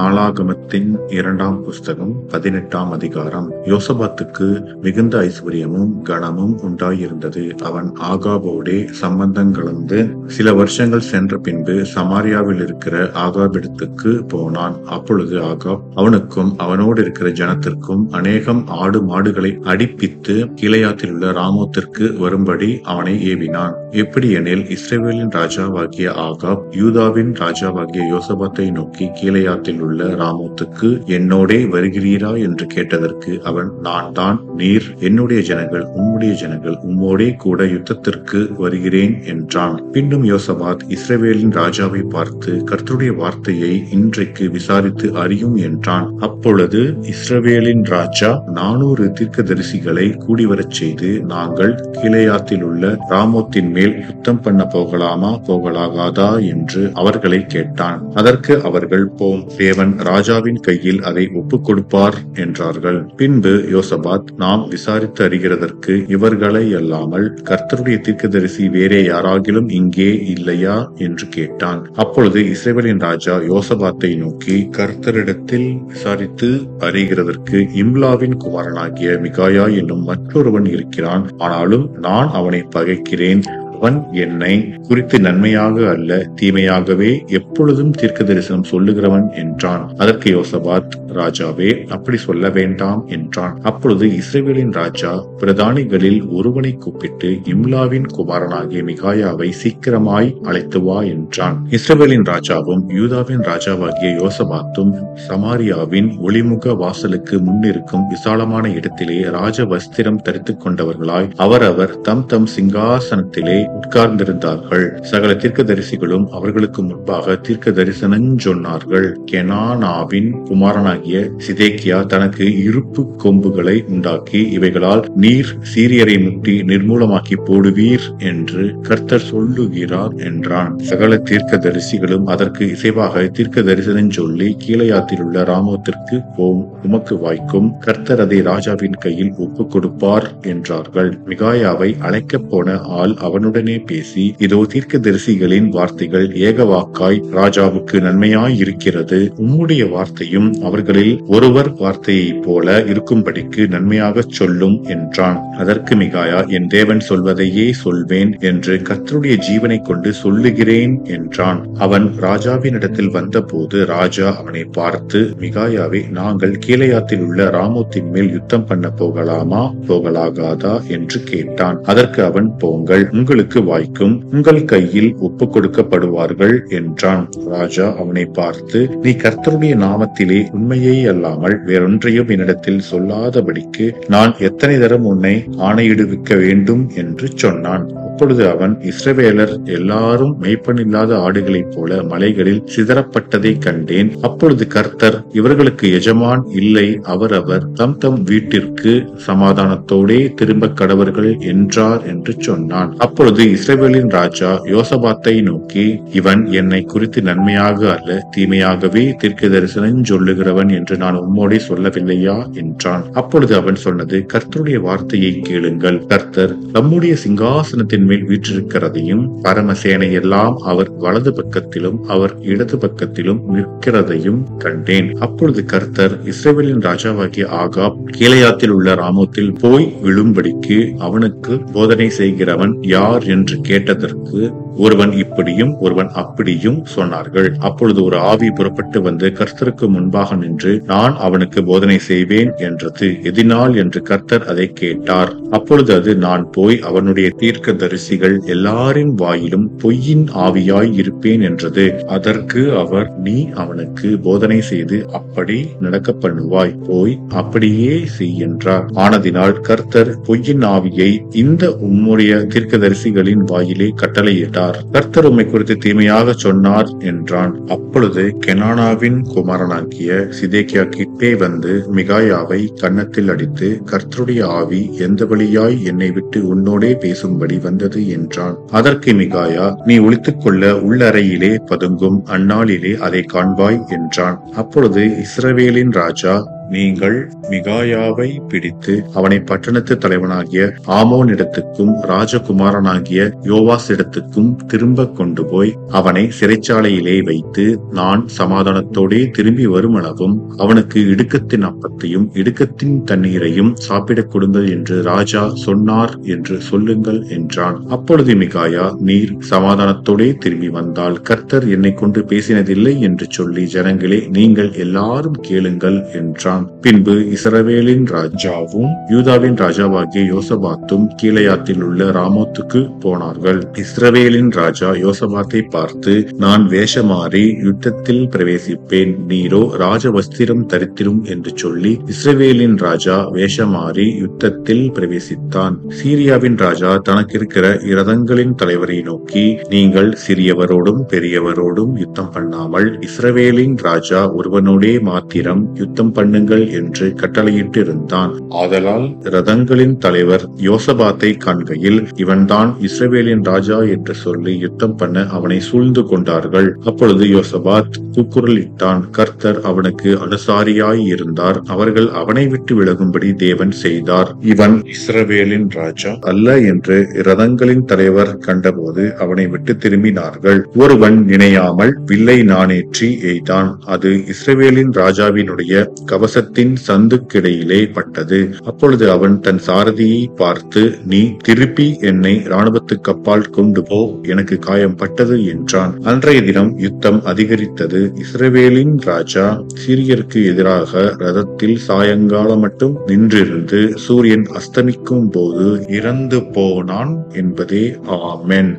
நாளாகமத்தின் 2ஆம் புஸ்தகம் 18ஆம் அதிகாரம். யோசபாத்துக்கு மிகுந்த ஐஸ்வர்யமும் கனமும் உண்டாயிருந்தது. அவன் ஆகாபோடே சம்பந்தம் கலந்து சில வருஷங்கள் சென்ற பின்பு சமாரியாவில் இருக்கிற ஆகாபிடத்துக்கு போனான். அப்பொழுது ஆகாப் அவனுக்கும் அவனோடு இருக்கிற ஜனத்திற்கும் அநேகம் ஆடு மாடுகளை அடிப்பித்து கீலேயாத்தில் உள்ள ராமோத்திற்கு வரும்படி அவனை ஏவினான். எப்படி எனில், இஸ்ரவேலின் ராஜாவாகிய ஆகாப் யூதாவின் ராஜாவாகிய யோசபாத்தை நோக்கி, கீலேயாத்தில் உள்ள ராமோத்துக்கு என்னோடே வருகிறீரா என்று கேட்டதற்கு அவன், நான் தான். நீர் என்னுடைய ஜனங்கள் உம்முடைய ஜனங்கள், உம்மோடே கூட யுத்தத்திற்கு வருகிறேன் என்றான். பின்னும் யோசபாத் இஸ்ரவேலின் ராஜாவை பார்த்து, கர்த்தருடைய வார்த்தையை இன்றைக்கு விசாரித்து அறியும் என்றான். அப்பொழுது இஸ்ரவேலின் ராஜா 400 தீர்க்கதரிசிகளை கூடிவரச் செய்து, நாங்கள் கீலேயாத்தில் உள்ள ராமோத்தின் மேல் யுத்தம் பண்ண போகலாமா போகலாகாதா என்று அவர்களை கேட்டான். அதற்கு அவர்கள், போம், தேவன் ராஜாவின் கையில் அதை ஒப்புக் கொடுப்பார் என்றார்கள். பின்பு யோசபாத், நாம் விசாரித்து அறிகிறதற்கு இவர்களை அல்லாமல் கர்த்தருடைய தீர்க்கதரிசி வேறே யாராகிலும் இங்கே இல்லையா என்று கேட்டான். அப்பொழுது இஸ்ரவேலின் ராஜா யோசபாத்தை நோக்கி, கர்த்தரிடத்தில் விசாரித்து அறிகிறதற்கு இம்லாவின் குமாரனாகிய மிகாயா என்னும் மற்றொருவன் இருக்கிறான். ஆனாலும் நான் அவனை பகைக்கிறேன். அவன் என்னை குறித்து நன்மையாக அல்ல தீமையாகவே எப்பொழுதும் தீர்க்க தரிசனம் சொல்லுகிறவன் என்றான். அதற்கு யோசபாத், ராஜாவே, அப்படி சொல்ல வேண்டாம் என்றான். அப்பொழுது இஸ்ரவேலின் ராஜா பிரதானிகளில் ஒருவனை கூப்பிட்டு, இம்லாவின் குமாரனாகிய மிகாயாவை சீக்கிரமாய் அழைத்து வா என்றான். இஸ்ரவேலின் ராஜாவும் யூதாவின் ராஜாவாகிய யோசபாத்தும் சமாரியாவின் ஒளிமுக வாசலுக்கு முன்னிருக்கும் விசாலமான இடத்திலே ராஜ வஸ்திரம் தரித்துக் கொண்டவர்களாய் அவரவர் தம் தம் சிங்காசனத்திலே உட்கார்ந்திருந்தார்கள். சகல தீர்க்கதரிசிகளும் அவர்களுக்கு முன்பாக தீர்க்க தரிசனம் சொன்னார்கள். கெனானாவின் குமாரனாகிய சிதேக்கியா தனக்கு இருப்பு கொம்புகளை உண்டாக்கி, இவைகளால் நீர் சீரியரை முட்டி நிர்மூலமாக்கி போடுவீர் என்று கர்த்தர் சொல்லுகிறார் என்றான். சகல தீர்க்கதரிசிகளும் அதற்கு இசைவாக தீர்க்க தரிசனம் சொல்லி, கீலேயாத்தில் உள்ள ராமோத்திற்கு போம், உமக்கு வாய்க்கும், கர்த்தர் அதை ராஜாவின் கையில் ஒப்புக் கொடுப்பார் என்றார்கள். மிகாயாவை அழைக்கப் போன ஆள் அவனுடனே பேசி, இதோ தீர்க்கதரிசிகளின் வார்த்தைகள் ஏகவாக்காய் ராஜாவுக்கு நன்மையாய் இருக்கிறது. உம்முடைய வார்த்தையும் அவர்களில் ஒருவர் வார்த்தையைப் போல இருக்கும்படிக்கு நன்மையாக சொல்லும் என்றான். அதற்கு மிகாயா, என் தேவன் சொல்வதையே சொல்வேன் என்று கர்த்தருடைய ஜீவனை கொண்டு சொல்லுகிறேன் என்றான். அவன் ராஜாவினிடத்தில் வந்தபோது ராஜா அவனை பார்த்து, மிகாயாவே, நாங்கள் கீலேயாத்தில் உள்ள ராமோத்தின் மேல் யுத்தம் பண்ண போகலாமா போகலாகாதா என்று கேட்டான். அதற்கு அவன், போங்கள், உங்களுக்கு வாய்க்கும், உங்கள் கையில் ஒப்புக் கொடுக்கப்படுவார்கள் என்றான். ராஜா அவனை பார்த்து, நீ கர்த்தருடைய நாமத்திலே உண்மையை அல்லாமல் வேறொன்றையும் என்னிடத்தில் சொல்லாதபடிக்கு நான் எத்தனை தரம் உன்னை ஆணையிடுவிக்க வேண்டும் என்று சொன்னான். அப்பொழுது அவன், இஸ்ரவேலர் எல்லாரும் மேய்ப்பனில்லாத ஆடுகளைப் போல மலைகளில் சிதறப்பட்டதை கண்டேன். அப்பொழுது கர்த்தர், இவர்களுக்கு எஜமான் இல்லை, அவரவர் தம் தம் வீட்டிற்கு சமாதானத்தோடே திரும்ப கடவர்கள் என்றார் என்று சொன்னான். அப்பொழுது இஸ்ரவேலின் ராஜா யோசபாத்தை நோக்கி, இவன் என்னை குறித்து நன்மையாக அல்ல தீமையாகவே தீர்க்க தரிசனம் சொல்லுகிறவன் என்று நான் உம்மோடே சொல்லவில்லையா என்றான். அப்பொழுது அவன் சொன்னது, கர்த்தருடைய வார்த்தையை கேளுங்கள். கர்த்தர் தம்முடைய சிங்காசனத்தின் மேல் வீற்றிருக்கிறதையும் பரமசேனை எல்லாம் அவர் வலது பக்கத்திலும் அவர் இடது பக்கத்திலும் நிற்கிறதையும் கண்டேன். அப்பொழுது கர்த்தர், இஸ்ரவேலின் ராஜாவாகிய ஆகாப் கீலேயாத்தில் உள்ள ராமோத்தில் போய் விழும்படிக்கு அவனுக்கு போதனை செய்கிறவன் யார் என்று கேட்டதற்கு ஒருவன் இப்படியும் ஒருவன் அப்படியும் சொன்னார்கள். அப்பொழுது ஒரு ஆவி புறப்பட்டு வந்து கர்த்தருக்கு முன்பாக நின்று, நான் அவனுக்கு போதனை செய்வேன் என்றது. எதினால் என்று கர்த்தர் அதை கேட்டார். அப்பொழுது அது, நான் போய் அவனுடைய தீர்க்க தரிசிகள் எல்லாரின் வாயிலும் பொய்யின் ஆவியாய் இருப்பேன் என்றது. அதற்கு அவர், நீ அவனுக்கு போதனை செய்து அப்படி நடக்க பண்ணுவாய், போய் அப்படியே செய் என்றார். ஆனதினால் கர்த்தர் பொய்யின் ஆவியை இந்த உம்முடைய தீர்க்க தரிசிகளின் வாயிலே கட்டளையிட்டார். கர்த்தர் உம்மை குறித்து தீமையாக சொன்னார் என்றான். அப்பொழுது கெனானாவின் குமாரனாகிய சிதேக்கியா கிட்டே வந்து மிகாயாவை கன்னத்தில் அடித்து, கர்த்தருடைய ஆவி எந்த வழியாய் என்னை விட்டு உன்னோடே பேசும்படி வந்தது என்றான். அதற்கு மிகாயா, நீ ஒளித்துக் கொள்ள உள்ளறையிலே பதுங்கும், அந்நாளிலே அதை காண்பாய் என்றான். அப்பொழுது இஸ்ரவேலின் ராஜா நீங்கள் மிகாயாவை பிடித்து அவனை பட்டணத்து தலைவனாகிய ஆமோனிடத்துக்கும் ராஜகுமாரனாகிய யோவாஸ் இடத்துக்கும் திரும்ப கொண்டு போய் அவனை சிறைச்சாலையிலே வைத்து நான் சமாதானத்தோடே திரும்பி வருமளவும் அவனுக்கு இடுக்கத்தின் அப்பத்தையும் இடுக்கத்தின் தண்ணீரையும் சாப்பிடக் கொடுங்கள் என்று ராஜா சொன்னார் என்று சொல்லுங்கள் என்றான். அப்பொழுது மிகாயா, நீர் சமாதானத்தோடே திரும்பி வந்தால் கர்த்தர் என்னை கொண்டு பேசினதில்லை என்று சொல்லி ஜனங்களே நீங்கள் எல்லாரும் கேளுங்கள் என்றான். பின்பு இஸ்ரவேலின் ராஜாவும் யூதாவின் ராஜாவாகிய யோசபாத்தும் கீலேயாத்தில் உள்ள ராமோத்துக்கு போனார்கள். இஸ்ரவேலின் ராஜா யோசபாத்தை பார்த்து, நான் வேஷமாறி யுத்தத்தில் பிரவேசிப்பேன், நீரோ ராஜவஸ்திரம் தரித்திரும் என்று சொல்லி இஸ்ரவேலின் ராஜா வேஷமாறி யுத்தத்தில் பிரவேசித்தான். சீரியாவின் ராஜா தனக்கு இருக்கிற இரதங்களின் தலைவரை நோக்கி, நீங்கள் சிறியவரோடும் பெரியவரோடும் யுத்தம் பண்ணாமல் இஸ்ரவேலின் ராஜா ஒருவனோடே மாத்திரம் யுத்தம் பண்ணுங்கள் என்று கட்டளையிட்டு இருந்தான். ஆதலால் இரதங்களின் தலைவர் யோசபாத்தை காண்கையில், இவன்தான் இஸ்ரவேலின் ராஜா என்று சொல்லி யுத்தம் பண்ண அவனை சூழ்ந்து கொண்டார்கள். அப்பொழுது யோசபாத் கூக்குரலிட்டான். கர்த்தர் அவனுக்கு அனுசாரியாய் இருந்தார். அவர்கள் அவனை விட்டு விலகும்படி தேவன் செய்தார். இவன் இஸ்ரவேலின் ராஜா அல்ல என்று இரதங்களின் தலைவர் கண்டபோது அவனை விட்டு திரும்பினார்கள். ஒருவன் நினையாமல் வில்லை நாணேற்றி எய்தான். அது இஸ்ரவேலின் ராஜாவினுடைய கவசத்தின் சந்துக்கிடையிலே பட்டது. அப்பொழுது அவன் தன் சாரதியை பார்த்து, நீ திருப்பி என்னை இராணுவத்துக்கு அப்பால் கொண்டு போ, எனக்கு காயம் பட்டது என்றான். அன்றைய தினம் யுத்தம் அதிகரித்தது. இஸ்ரவேலின் ராஜா சீரியருக்கு எதிராக ரதத்தில் சாயங்காலம் மட்டும் நின்றிருந்து சூரியன் அஸ்தமிக்கும் போது இறந்து போனான் என்பதே. ஆமென்.